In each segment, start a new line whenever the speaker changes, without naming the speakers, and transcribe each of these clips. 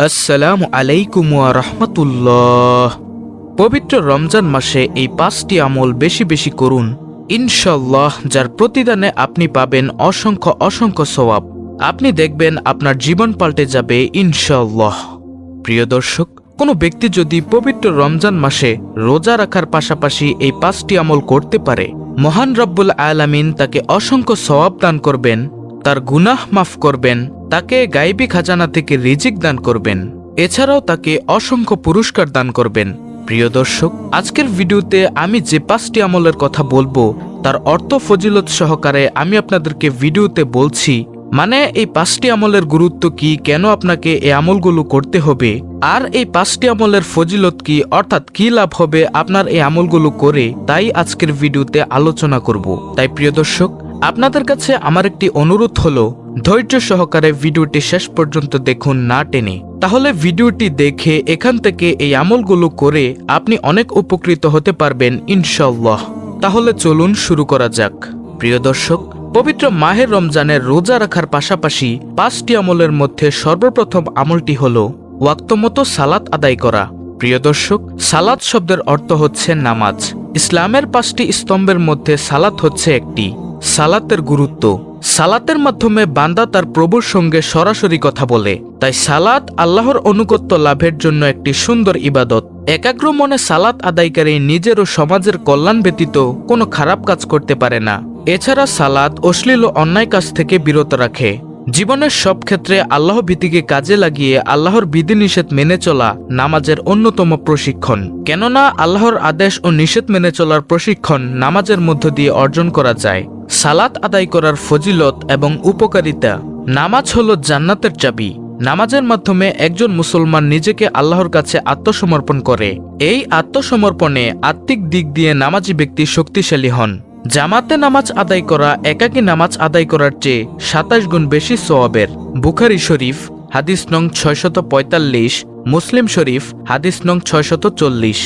আসসালামু আলাইকুম ওয়া রাহমাতুল্লাহ। পবিত্র রমজান মাসে এই 5টি আমল বেশি বেশি করুন, ইনশাআল্লাহ, যার প্রতিদানে আপনি পাবেন অসংখ্য অসংখ্য সওয়াব। আপনি দেখবেন আপনার জীবন পাল্টে যাবে ইনশাআল্লাহ। প্রিয় দর্শক, কোনো ব্যক্তি যদি পবিত্র রমজান মাসে রোজা রাখার পাশাপাশি এই 5টি আমল করতে পারে, মহান রব্বুল আলামিন তাকে অসংখ্য সওয়াব দান করবেন, তার গুনাহ মাফ করবেন, তাকে গায়বী খাজানা থেকে রিজিক দান করবেন, এছাড়াও তাকে অসংখ্য পুরস্কার দান করবেন। প্রিয় দর্শক, আজকের ভিডিওতে আমি যে 5টি আমলের কথা বলবো তার অর্থ ফজিলত সহকারে আমি আপনাদেরকে ভিডিওতে বলছি। মানে এই 5টি আমলের গুরুত্ব কি, কেন আপনাকে এই আমলগুলো করতে হবে, আর এই 5টি আমলের ফজিলত কি, অর্থাৎ কি লাভ হবে আপনার এই আমলগুলো করে, তাই আজকের ভিডিওতে আলোচনা করব। তাই প্রিয় দর্শক, আপনাদের কাছে আমার একটি অনুরোধ হলো, ধৈর্য সহকারে ভিডিওটি শেষ পর্যন্ত দেখুন, না টেনে। তাহলে ভিডিওটি দেখে এখান থেকে এই আমলগুলো করে আপনি অনেক উপকৃত হতে পারবেন ইনশাআল্লাহ। তাহলে চলুন শুরু করা যাক। প্রিয় দর্শক, পবিত্র মাহের রমজানের রোজা রাখার পাশাপাশি 5টি আমলের মধ্যে সর্বপ্রথম আমলটি হলো ওয়াক্তমতো সালাত আদায় করা। প্রিয় দর্শক, সালাত শব্দের অর্থ হচ্ছে নামাজ। ইসলামের 5টি স্তম্ভের মধ্যে সালাত হচ্ছে একটি। সালাতের গুরুত্ব: সালাতের মাধ্যমে বান্দা তার প্রভুর সঙ্গে সরাসরি কথা বলে, তাই সালাত আল্লাহর অনুগত্য লাভের জন্য একটি সুন্দর ইবাদত। একাগ্র মনে সালাত আদায়কারী নিজের ও সমাজের কল্যাণ ব্যতীত কোনো খারাপ কাজ করতে পারে না। এছাড়া সালাত অশ্লীল ও অন্যায় কাজ থেকে বিরত রাখে। জীবনের সব ক্ষেত্রে আল্লাহ ভীতিকে কাজে লাগিয়ে আল্লাহর বিধিনিষেধ মেনে চলা নামাজের অন্যতম প্রশিক্ষণ। কেননা আল্লাহর আদেশ ও নিষেধ মেনে চলার প্রশিক্ষণ নামাজের মধ্য দিয়ে অর্জন করা যায়। সালাত আদায় করার ফজিলত এবং উপকারিতা: নামাজ হলো জান্নাতের চাবি। নামাজের মাধ্যমে একজন মুসলমান নিজেকে আল্লাহর কাছে আত্মসমর্পণ করে। এই আত্মসমর্পণে আত্মিক দিক দিয়ে নামাজি ব্যক্তি শক্তিশালী হন। জামাতে নামাজ আদায় করা একাকী নামাজ আদায় করার চেয়ে 27 গুণ বেশি সওয়াবের। বুখারী শরীফ হাদিস নং 645, মুসলিম শরীফ হাদিস নং 640।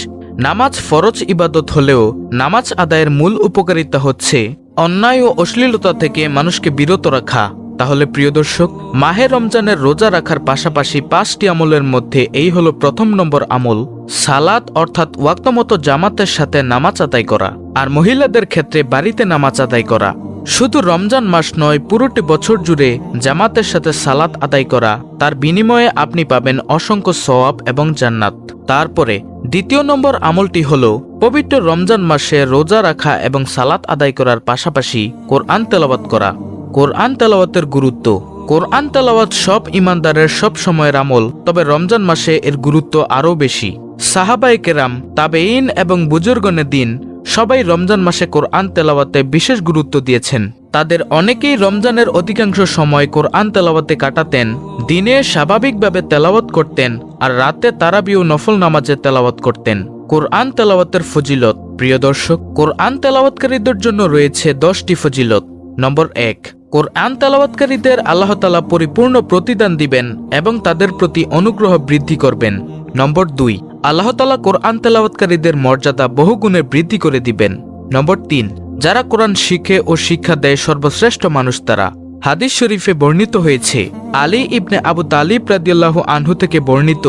নামাজ ফরজ ইবাদত হলেও নামাজ আদায়ের মূল উপকারিতা হচ্ছে অন্যায় ও অশ্লীলতা থেকে মানুষকে বিরত রাখা। তাহলে প্রিয় দর্শক, মাহে রমজানের রোজা রাখার পাশাপাশি 5টি আমলের মধ্যে এই হলো প্রথম নম্বর আমল, সালাত, অর্থাৎ ওয়াক্তমতো জামাতের সাথে নামাজ আদায় করা। আর মহিলাদের ক্ষেত্রে বাড়িতে নামাজ আদায় করা। শুধু রমজান মাস নয়, পুরোটি বছর জুড়ে জামাতের সাথে সালাত আদায় করা, তার বিনিময়ে আপনি পাবেন অসংখ্য সওয়াব এবং জান্নাত। তারপরে দ্বিতীয় নম্বর আমলটি হলো পবিত্র রমজান মাসে রোজা রাখা এবং সালাত আদায় করার পাশাপাশি কোরআন তেলাওয়াত করা। কোরআন তেলাওয়াতের গুরুত্ব: কোরআন তেলাওয়াত সব ইমানদারের সব সময়ের আমল, তবে রমজান মাসে এর গুরুত্ব আরও বেশি। সাহাবায়ে কেরাম, তাবেঈন এবং বুজুর্গনে দিন সবাই রমজান মাসে কোরআন তেলাওয়াতে বিশেষ গুরুত্ব দিয়েছেন। তাদের অনেকেই রমজানের অধিকাংশ সময় কোরআন তেলাওয়াতে কাটাতেন। দিনে স্বাভাবিকভাবে তেলাওয়াত করতেন আর রাতে তারাবি ও নফল নামাজে তেলাওয়াত করতেন। কোরআন তেলাওয়াতের ফজিলত: প্রিয় দর্শক, কোরআন তেলাওয়াতকারীদের জন্য রয়েছে 10টি ফজিলত। নম্বর 1, কোরআন তেলাওয়াতকারীদের আল্লাহ তাআলা পরিপূর্ণ প্রতিদান দিবেন এবং তাদের প্রতি অনুগ্রহ বৃদ্ধি করবেন। নম্বর 2, আল্লাহ তাআলা কোরআন তেলাওয়াতকারীদের মর্যাদা বহুগুণে বৃদ্ধি করে দিবেন। নম্বর 3, যারা কোরআন শিখে ও শিক্ষা দেয় সর্বশ্রেষ্ঠ মানুষ তারা। হাদিস শরীফে বর্ণিত হয়েছে, আলী ইবনে আবু তালিব রাদিয়াল্লাহু আনহু থেকে বর্ণিত,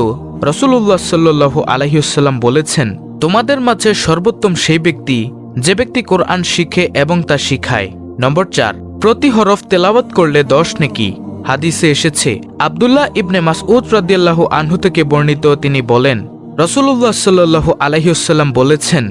রাসূলুল্লাহ সাল্লাল্লাহু আলাইহি ওয়াসাল্লাম বলেছেন, তোমাদের মাঝে সর্বোত্তম সেই ব্যক্তি যে ব্যক্তি কোরআন শিখে এবং তা শিখায়। নম্বর 4, প্রতি হরফ তেলাওয়াত করলে 10 নেকি। হাদিসে এসেছে, আব্দুল্লাহ ইবনে মাসউদ রাদিয়াল্লাহু আনহু থেকে বর্ণিত, তিনি বলেন, রাসূলুল্লাহ সাল্লাল্লাহু আলাইহি ওয়াসাল্লাম বলেছেন,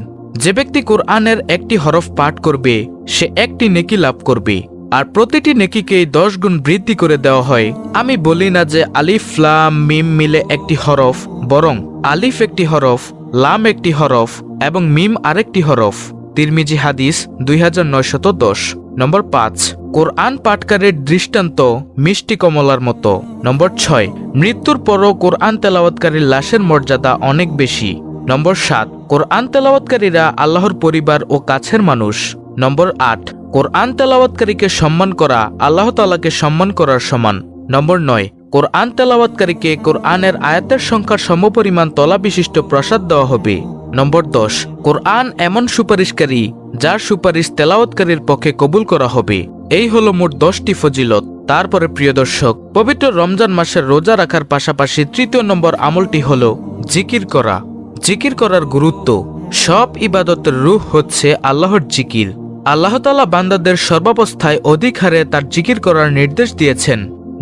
যে ব্যক্তি কোরআনের একটি হরফ পাঠ করবে সে একটি নেকি লাভ করবে, আর প্রতিটি নেকিকেই 10 গুণ বৃদ্ধি করে দেওয়া হয়। আমি বলি না যে আলিফ লাম মিম মিলে একটি হরফ, বরং আলিফ একটি হরফ, লাম একটি হরফ এবং মিম আরেকটি হরফ। তিরমিজি হাদিস 2910। নম্বর 5, কোরআন পাঠকারের দৃষ্টান্ত মিষ্টি কমলার মতো। নম্বর 6, মৃত্যুর পরও কোরআন তেলাওয়াতকারীর লাশের মর্যাদা অনেক বেশি। নম্বর 7, কোরআন তেলাওয়াতকারীরা আল্লাহর পরিবার ও কাছের মানুষ। নম্বর 8, কোরআন তেলাওয়াতকারীকে সম্মান করা আল্লাহ তাআলাকে সম্মান করার সমান। নম্বর 9, কোরআন তেলাওয়াতকারীকে কোরআনের আয়াতের সংখ্যার সমপরিমাণ তলা বিশিষ্ট প্রসাদ দেওয়া হবে। নম্বর 10, কোরআন এমন সুপারিশকারী যার সুপারিশ তেলাওয়াতকারীর পক্ষে কবুল করা হবে। এই হলো মোট 10টি ফজিলত। তারপরে প্রিয় দর্শক, পবিত্র রমজান মাসের রোজা রাখার পাশাপাশি তৃতীয় নম্বর আমলটি হলো জিকির করা। জিকির করার গুরুত্ব। সব ইবাদতের রূহ হচ্ছে আল্লাহর জিকির। আল্লাহ তাআলা বান্দাদের সর্বাবস্থায় অধিক হারে তার জিকির করার নির্দেশ দিয়েছেন।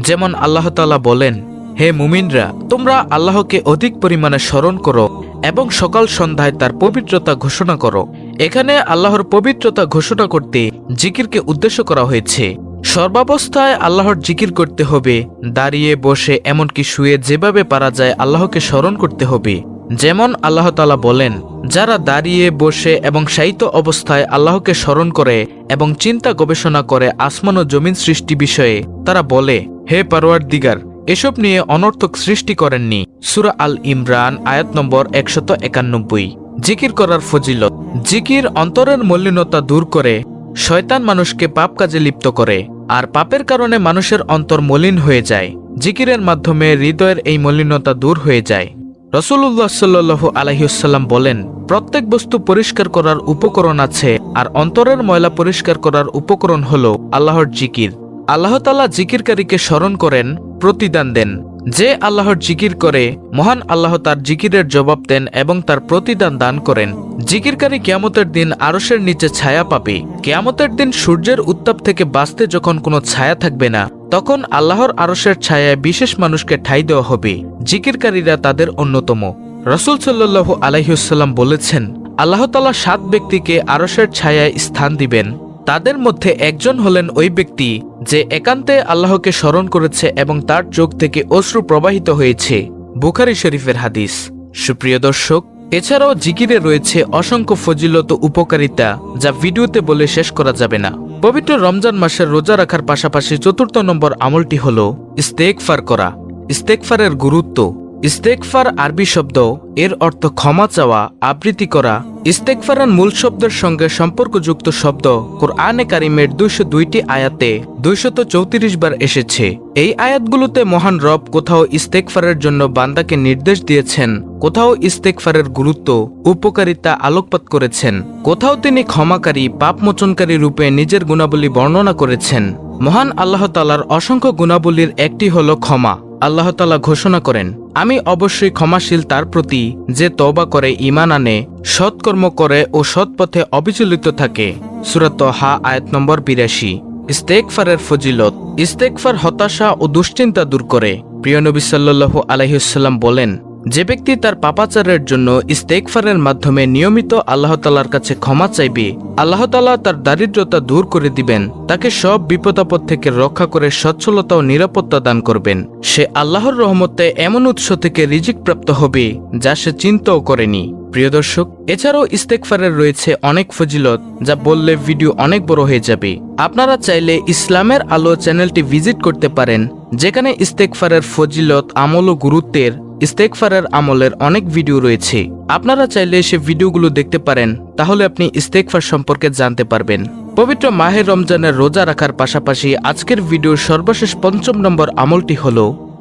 যেমন আল্লাহ তাআলা বলেন, হে মুমিনরা, তোমরা আল্লাহকে অধিক পরিমাণে স্মরণ করো এবং সকাল সন্ধ্যায় তার পবিত্রতা ঘোষণা করো। এখানে আল্লাহর পবিত্রতা ঘোষণা করতে জিকিরকে উদ্দেশ্য করা হয়েছে। সর্বাবস্থায় আল্লাহর জিকির করতে হবে। দাঁড়িয়ে, বসে, এমনকি শুয়ে যেভাবে পারা যায় আল্লাহকে স্মরণ করতে হবে। যেমন আল্লাহ তাআলা বলেন, যারা দাঁড়িয়ে, বসে এবং শায়িত অবস্থায় আল্লাহকে স্মরণ করে এবং চিন্তা গবেষণা করে আসমান ও জমিন সৃষ্টি বিষয়ে, তারা বলে, হে পারওয়ারদিগার, এসব নিয়ে অনর্থক সৃষ্টি করেননি। সূরা আল ইমরান আয়াত নম্বর 191। জিকির করার ফজিলত। জিকির অন্তরের মলিনতা দূর করে। শয়তান মানুষকে পাপ কাজে লিপ্ত করে, আর পাপের কারণে মানুষের অন্তর মলিন হয়ে যায়। জিকিরের মাধ্যমে হৃদয়ের এই মলিনতা দূর হয়ে যায়। রাসূলুল্লাহ সাল্লাল্লাহু আলাইহি ওয়াসাল্লাম বলেন, প্রত্যেক বস্তু পরিষ্কার করার উপকরণ আছে, আর অন্তরের ময়লা পরিষ্কার করার উপকরণ হলো আল্লাহর জিকির। আল্লাহ তাআলা জিকিরকারীকে স্মরণ করেন, প্রতিদান দেন। যে আল্লাহর জিকির করে, মহান আল্লাহ তার জিকিরের জবাব দেন এবং তার প্রতিদান দান করেন। জিকিরকারী কিয়ামতের দিন আরশের নিচে ছায়া পাবে। কিয়ামতের দিন সূর্যের উত্তাপ থেকে বাঁচতে যখন কোনো ছায়া থাকবে না, তখন আল্লাহর আরশের ছায়ায় বিশেষ মানুষকে ঠাঁই দেওয়া হবে। জিকিরকারীরা তাদের অন্যতম। রাসূল সাল্লাল্লাহু আলাইহি ওয়াসাল্লাম বলেছেন, আল্লাহ তাআলা 7 ব্যক্তিকে আরশের ছায়ায় স্থান দিবেন। তাদের মধ্যে একজন হলেন ওই ব্যক্তি যে একান্তে আল্লাহকে স্মরণ করেছে এবং তার চোখ থেকে অশ্রু প্রবাহিত হয়েছে। বুখারী শরীফের হাদিস। সুপ্রিয় দর্শক, এছাড়াও জিকিরে রয়েছে অসংখ্য ফজিলত ও উপকারিতা, যা ভিডিওতে বলে শেষ করা যাবে না। পবিত্র রমজান মাসের রোজা রাখার পাশাপাশি 4র্থ নম্বর আমলটি হল ইস্তেগফার করা। ইস্তেগফারের গুরুত্ব। ইস্তেগফার আরবি শব্দ, এর অর্থ ক্ষমা চাওয়া, আবৃত্তি করা। ইস্তেগফারের মূল শব্দের সঙ্গে সম্পর্কযুক্ত শব্দ কোরআনে কারিমের 202টি আয়াতে 234 বার এসেছে। এই আয়াতগুলোতে মহান রব কোথাও ইস্তেগফারের জন্য বান্দাকে নির্দেশ দিয়েছেন, কোথাও ইস্তেগফারের গুরুত্ব, উপকারিতা আলোকপাত করেছেন, কোথাও তিনি ক্ষমাকারী, পাপমোচনকারী রূপে নিজের গুণাবলী বর্ণনা করেছেন। মহান আল্লাহ তাআলার অসংখ্য গুণাবলীর একটি হলো ক্ষমা। আল্লাহ তাআলা ঘোষণা করেন, আমি অবশ্যই ক্ষমাশীল তার প্রতি যে তওবা করে, ঈমান আনে, সৎকর্ম করে ও সৎপথে অবিচলিত থাকে। সূরা তাহা আয়াত নম্বর 82। ইস্তেগফারের ফজিলত। ইস্তেগফার হতাশা ও দুশ্চিন্তা দূর করে। প্রিয় নবী সাল্লাল্লাহু আলাইহি ওয়াসাল্লাম বলেন, যে ব্যক্তি তার পাপাচারের জন্য ইস্তেগফারের মাধ্যমে নিয়মিত আল্লাহ তাআলার কাছে ক্ষমা চাইবে, আল্লাহ তাআলা তার দারিদ্রতা দূর করে দিবেন, তাকে সব বিপদাপদ থেকে রক্ষা করে সচ্ছলতা ও নিরাপত্তা দান করবেন। সে আল্লাহর রহমতে এমন উৎস থেকে রিজিক প্রাপ্ত হবে যা সে চিন্তাও করেনি। প্রিয় দর্শক, এছাড়াও ইস্তেগফারের রয়েছে অনেক ফজিলত, যা বললে ভিডিও অনেক বড় হয়ে যাবে। আপনারা চাইলে ইসলামের আলো চ্যানেলটি ভিজিট করতে পারেন, যেখানে ইস্তেগফারের ফজিলত, আমল ও গুরুত্বের, ইস্তেগফারের আমলের অনেক ভিডিও রয়েছে। আপনারা চাইলে সে ভিডিওগুলো দেখতে পারেন, তাহলে আপনি ইস্তেগফার সম্পর্কে জানতে পারবেন। পবিত্র মাহে রমজানের রোজা রাখার পাশাপাশি আজকের ভিডিওর সর্বশেষ 5ম নম্বর আমলটি হল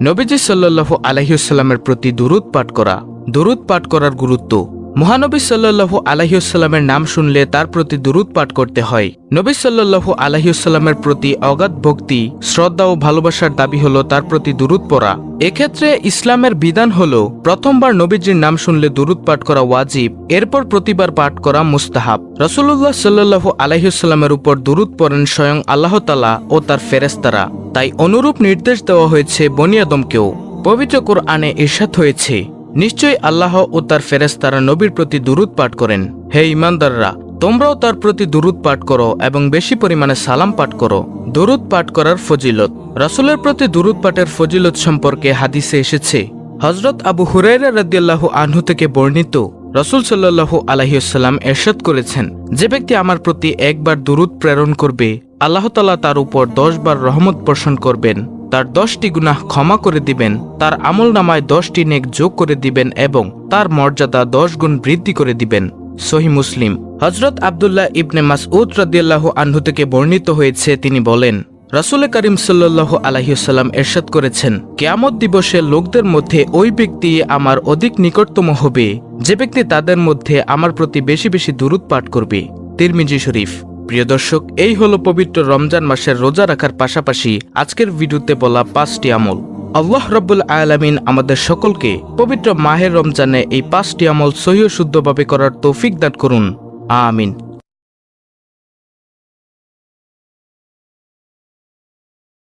নবীজি সাল্লাল্লাহু আলাইহি ওয়াসাল্লামের প্রতি দুরূদ পাঠ করা। দুরূদ পাঠ করার গুরুত্ব। মহানবী সাল্লাল্লাহু আলাইহি ওয়াসাল্লামের নাম শুনলে তার প্রতি দুরূদ পাঠ করতে হয়। নবী সাল্লাল্লাহু আলাইহি ওয়াসাল্লামের প্রতি অগাধ ভক্তি, শ্রদ্ধা ও ভালোবাসার দাবি হলো তার প্রতি দুরূদ পড়া। এক্ষেত্রে ইসলামের বিধান হলো প্রথমবার নবীজির নাম শুনলে দুরূদ পাঠ করা ওয়াজিব, এরপর প্রতিবার পাঠ করা মুস্তাহাব। রাসূলুল্লাহ সাল্লাল্লাহু আলাইহি ওয়াসাল্লামের উপর দুরূদ পড়েন স্বয়ং আল্লাহ তাআলা ও তার ফেরেশতারা, তাই অনুরূপ নির্দেশ দেওয়া হয়েছে বনি আদমকেও। পবিত্র কোরআনে ইরশাদ হয়েছে, নিশ্চয়ই আল্লাহ ও তার ফেরেশতারা নবীর প্রতি দুরূদ পাঠ করেন। হে ঈমানদাররা, তোমরাও তার প্রতি দুরূদ পাঠ করো এবং বেশি পরিমাণে সালাম পাঠ করো। দুরূদ পাঠ করার ফজিলত। রাসূলের প্রতি দুরূদ পাঠের ফজিলত সম্পর্কে হাদিসে এসেছে। হযরত আবু হুরায়রা রাদিয়াল্লাহু আনহু থেকে বর্ণিত, রাসূল সাল্লাল্লাহু আলাইহি ওয়াসাল্লাম ইরশাদ করেছেন, যে ব্যক্তি আমার প্রতি একবার দুরূদ প্রেরণ করবে, আল্লাহ তাআলা তার উপর 10 বার রহমত বর্ষণ করবেন, তার 10টি গুনাহ ক্ষমা করে দিবেন, তার আমলনামায় 10টি নেক যোগ করে দিবেন এবং তার মর্যাদা 10 গুণ বৃদ্ধি করে দিবেন। সহিহ মুসলিম। হযরত আব্দুল্লাহ ইবনে মাসউদ রাদিয়াল্লাহু আনহু থেকে বর্ণিত হয়েছে, তিনি বলেন, রাসূল করিম সাল্লাল্লাহু আলাইহি ওয়াসাল্লাম ইরশাদ করেছেন, কিয়ামত দিবসে লোকদের মধ্যে ওই ব্যক্তি আমার অধিক নিকটতম হবে যে ব্যক্তি তাদের মধ্যে আমার প্রতি বেশি বেশি দুরূদ পাঠ করবে। তিরমিজি শরীফ। প্রিয় দর্শক, এই হলো পবিত্র রমজান মাসের রোজা রাখার পাশাপাশি আজকের ভিডিওতে বলা 5টি আমল। আল্লাহ রাব্বুল আলামিন আমাদের সকলকে পবিত্র মাহের রমজানে এই 5টি আমল সহিহ শুদ্ধভাবে করার তৌফিক দান করুন। আমিন।